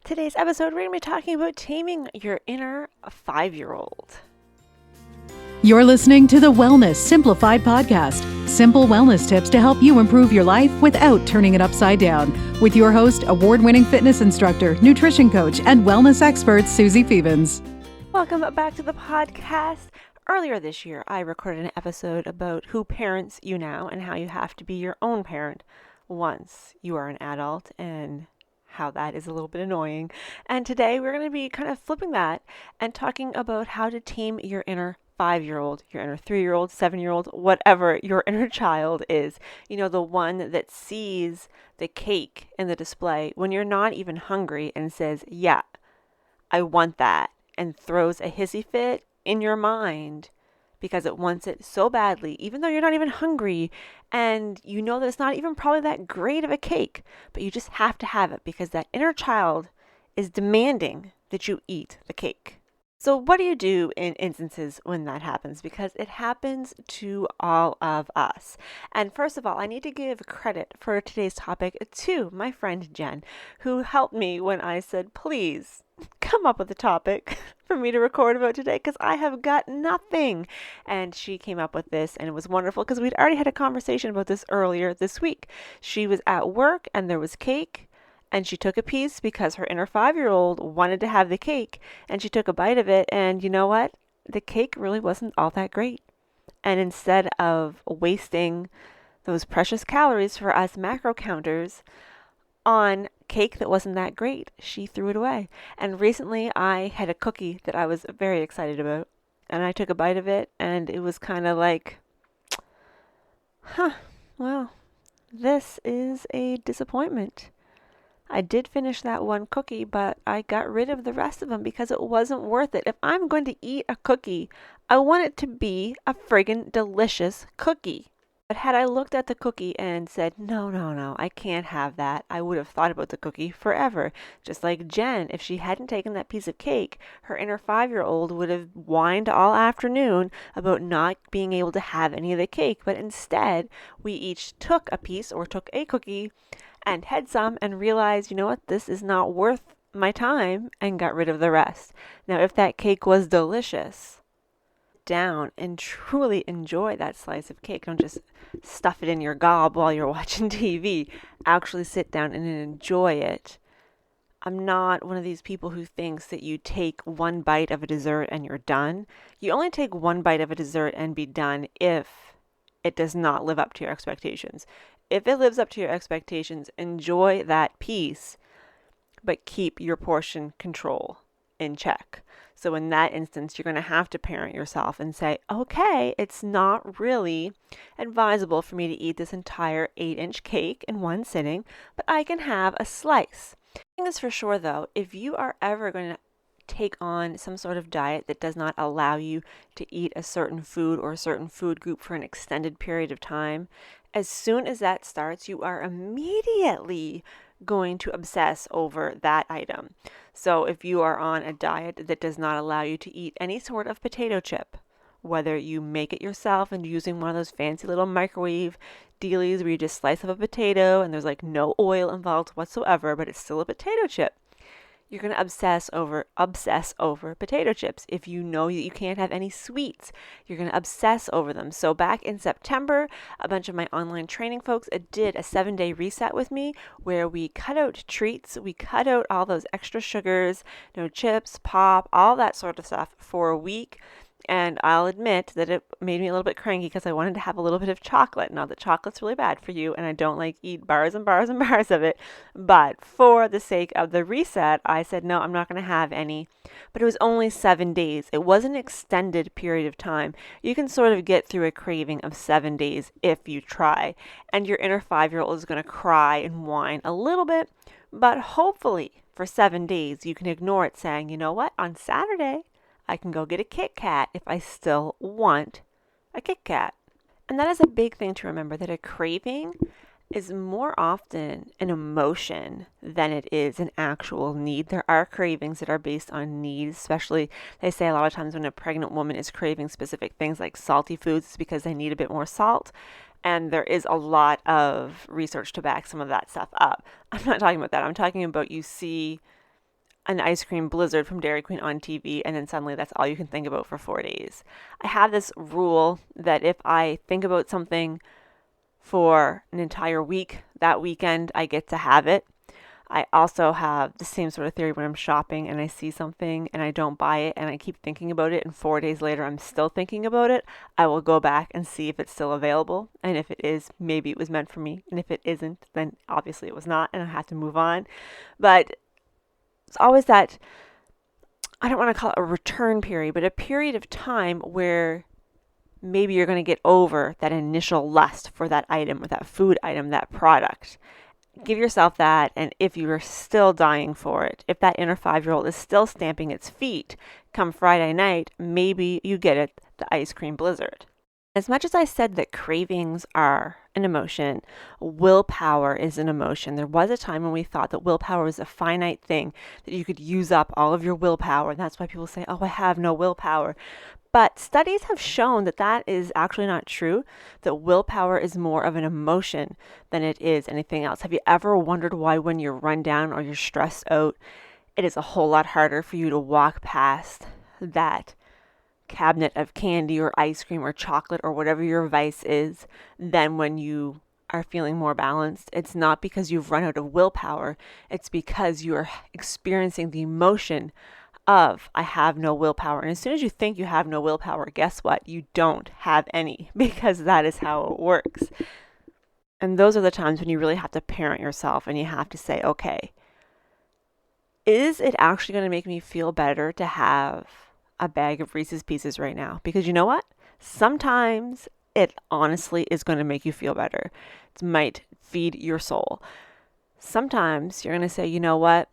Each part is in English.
Today's episode, we're going to be talking about taming your inner 5-year-old. You're listening to the Wellness Simplified podcast. Simple wellness tips to help you improve your life without turning it upside down. With your host, award-winning fitness instructor, nutrition coach, and wellness expert, Susie Phoebens. Welcome back to the podcast. Earlier this year, I recorded an episode about who parents you now and how you have to be your own parent once you are an adult and how that is a little bit annoying. And today we're going to be kind of flipping that and talking about how to tame your inner 5-year-old, your inner 3-year-old, 7-year-old, whatever your inner child is. You know, the one that sees the cake in the display when you're not even hungry and says, yeah, I want that, and throws a hissy fit in your mind because it wants it so badly, even though you're not even hungry and you know that it's not even probably that great of a cake, but you just have to have it because that inner child is demanding that you eat the cake. So what do you do in instances when that happens? Because it happens to all of us. And first of all, I need to give credit for today's topic to my friend Jen, who helped me when I said, please come up with a topic for me to record about today because I have got nothing. And she came up with this, and it was wonderful because we'd already had a conversation about this earlier this week. She was at work and there was cake. And she took a piece because her inner 5-year-old wanted to have the cake, and she took a bite of it, and you know what? The cake really wasn't all that great. And instead of wasting those precious calories for us macro counters on cake that wasn't that great, she threw it away. And recently I had a cookie that I was very excited about, and I took a bite of it, and it was kind of like, well, this is a disappointment. I did finish that one cookie, but I got rid of the rest of them because it wasn't worth it. If I'm going to eat a cookie, I want it to be a friggin' delicious cookie. But had I looked at the cookie and said, no, I can't have that, I would have thought about the cookie forever. Just like Jen, if she hadn't taken that piece of cake, her inner 5-year-old would have whined all afternoon about not being able to have any of the cake. But instead, we each took a piece or took a cookie and had some and realized, you know what, this is not worth my time, and got rid of the rest. Now, if that cake was delicious, down and truly enjoy that slice of cake. Don't just stuff it in your gob while you're watching TV. Actually sit down and enjoy it. I'm not one of these people who thinks that you take one bite of a dessert and you're done. You only take one bite of a dessert and be done if it does not live up to your expectations. If it lives up to your expectations, enjoy that piece, but keep your portion control in check. So in that instance, you're going to have to parent yourself and say, okay, it's not really advisable for me to eat this entire 8-inch cake in one sitting, but I can have a slice. The thing is for sure, though, if you are ever going to take on some sort of diet that does not allow you to eat a certain food or a certain food group for an extended period of time, as soon as that starts, you are immediately going to obsess over that item. So if you are on a diet that does not allow you to eat any sort of potato chip, whether you make it yourself and using one of those fancy little microwave dealies where you just slice up a potato and there's like no oil involved whatsoever, but it's still a potato chip, you're going to obsess over potato chips. If you know that you can't have any sweets, you're going to obsess over them. So back in September, a bunch of my online training folks did a 7-day reset with me where we cut out treats. We cut out all those extra sugars, no chips, pop, all that sort of stuff for a week. And I'll admit that it made me a little bit cranky because I wanted to have a little bit of chocolate. Not that chocolate's really bad for you, and I don't like eat bars and bars and bars of it. But for the sake of the reset, I said, no, I'm not going to have any. But it was only 7 days. It was an extended period of time. You can sort of get through a craving of 7 days if you try. And your inner 5-year-old is going to cry and whine a little bit. But hopefully for 7 days, you can ignore it saying, you know what, on Saturday, I can go get a Kit Kat if I still want a Kit Kat. And that is a big thing to remember, that a craving is more often an emotion than it is an actual need. There are cravings that are based on needs, especially they say a lot of times when a pregnant woman is craving specific things like salty foods, it's because they need a bit more salt. And there is a lot of research to back some of that stuff up. I'm not talking about that. I'm talking about you see an ice cream blizzard from Dairy Queen on TV, and then suddenly that's all you can think about for 4 days. I have this rule that if I think about something for an entire week, that weekend I get to have it. I also have the same sort of theory when I'm shopping and I see something and I don't buy it and I keep thinking about it, and 4 days later I'm still thinking about it. I will go back and see if it's still available, and if it is, maybe it was meant for me, and if it isn't, then obviously it was not and I have to move on. But it's always that, I don't want to call it a return period, but a period of time where maybe you're going to get over that initial lust for that item or that food item, that product. Give yourself that, and if you are still dying for it, if that inner 5-year-old is still stamping its feet come Friday night, maybe you get it, the ice cream blizzard. As much as I said that cravings are an emotion, willpower is an emotion. There was a time when we thought that willpower was a finite thing, that you could use up all of your willpower, and that's why people say, oh, I have no willpower. But studies have shown that that is actually not true, that willpower is more of an emotion than it is anything else. Have you ever wondered why when you're run down or you're stressed out, it is a whole lot harder for you to walk past that cabinet of candy or ice cream or chocolate or whatever your vice is than when you are feeling more balanced? It's not because you've run out of willpower. It's because you are experiencing the emotion of I have no willpower. And as soon as you think you have no willpower, guess what? You don't have any, because that is how it works. And those are the times when you really have to parent yourself and you have to say, okay, is it actually going to make me feel better to have a bag of Reese's Pieces right now? Because you know what? Sometimes it honestly is going to make you feel better. It might feed your soul. Sometimes you're going to say, you know what?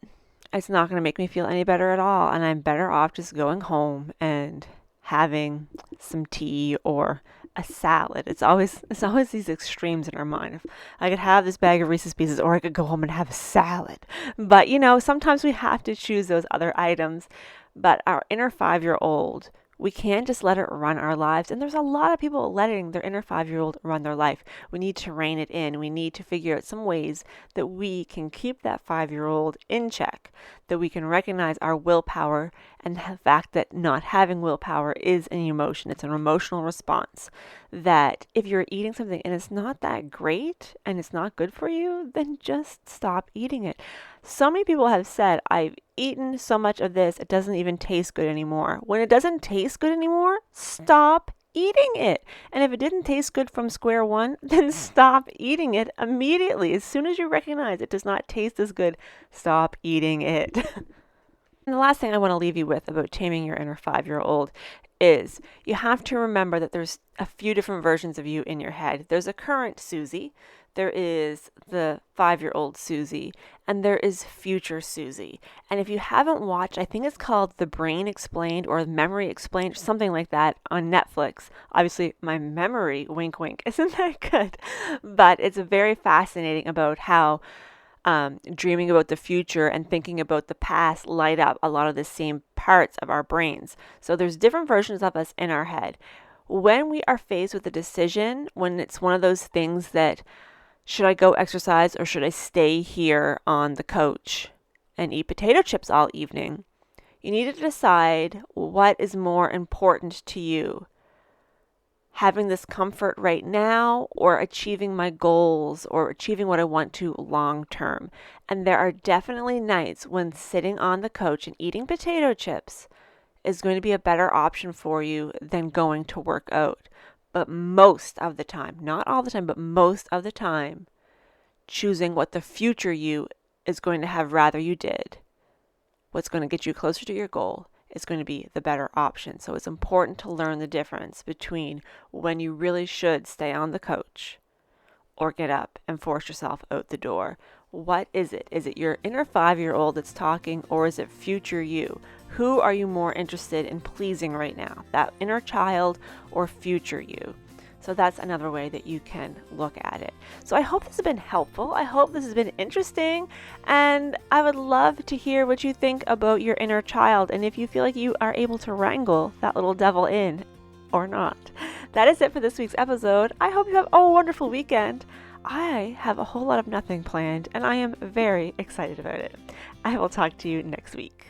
It's not going to make me feel any better at all, and I'm better off just going home and having some tea or a salad. It's always these extremes in our mind. If I could have this bag of Reese's Pieces, or I could go home and have a salad. But sometimes we have to choose those other items. But our inner 5-year-old, we can't just let it run our lives. And there's a lot of people letting their inner 5-year-old run their life. We need to rein it in. We need to figure out some ways that we can keep that 5-year-old in check, that we can recognize our willpower and the fact that not having willpower is an emotion. It's an emotional response. That if you're eating something and it's not that great and it's not good for you, then just stop eating it. So many people have said, I've eaten so much of this, it doesn't even taste good anymore. When it doesn't taste good anymore, stop eating it. And if it didn't taste good from square one, then stop eating it immediately. As soon as you recognize it does not taste as good, stop eating it. And the last thing I want to leave you with about taming your inner 5-year-old is you have to remember that there's a few different versions of you in your head. There's a current Susie, there is the 5-year-old Susie, and there is future Susie. And if you haven't watched, I think it's called The Brain Explained or Memory Explained, something like that on Netflix. Obviously, my memory, wink, wink, isn't that good? But it's very fascinating about how dreaming about the future and thinking about the past light up a lot of the same parts of our brains. So there's different versions of us in our head. When we are faced with a decision, when it's one of those things that, should I go exercise or should I stay here on the couch and eat potato chips all evening? You need to decide what is more important to you. Having this comfort right now or achieving my goals or achieving what I want to long term. And there are definitely nights when sitting on the couch and eating potato chips is going to be a better option for you than going to work out. But most of the time, not all the time, but most of the time, choosing what the future you is going to have rather you did, what's going to get you closer to your goal, is going to be the better option. So it's important to learn the difference between when you really should stay on the couch or get up and force yourself out the door. What is it? Is it your inner 5-year-old that's talking, or is it future you? Who are you more interested in pleasing right now? That inner child or future you? So that's another way that you can look at it. So I hope this has been helpful. I hope this has been interesting. And I would love to hear what you think about your inner child and if you feel like you are able to wrangle that little devil in or not. That is it for this week's episode. I hope you have a wonderful weekend. I have a whole lot of nothing planned and I am very excited about it. I will talk to you next week.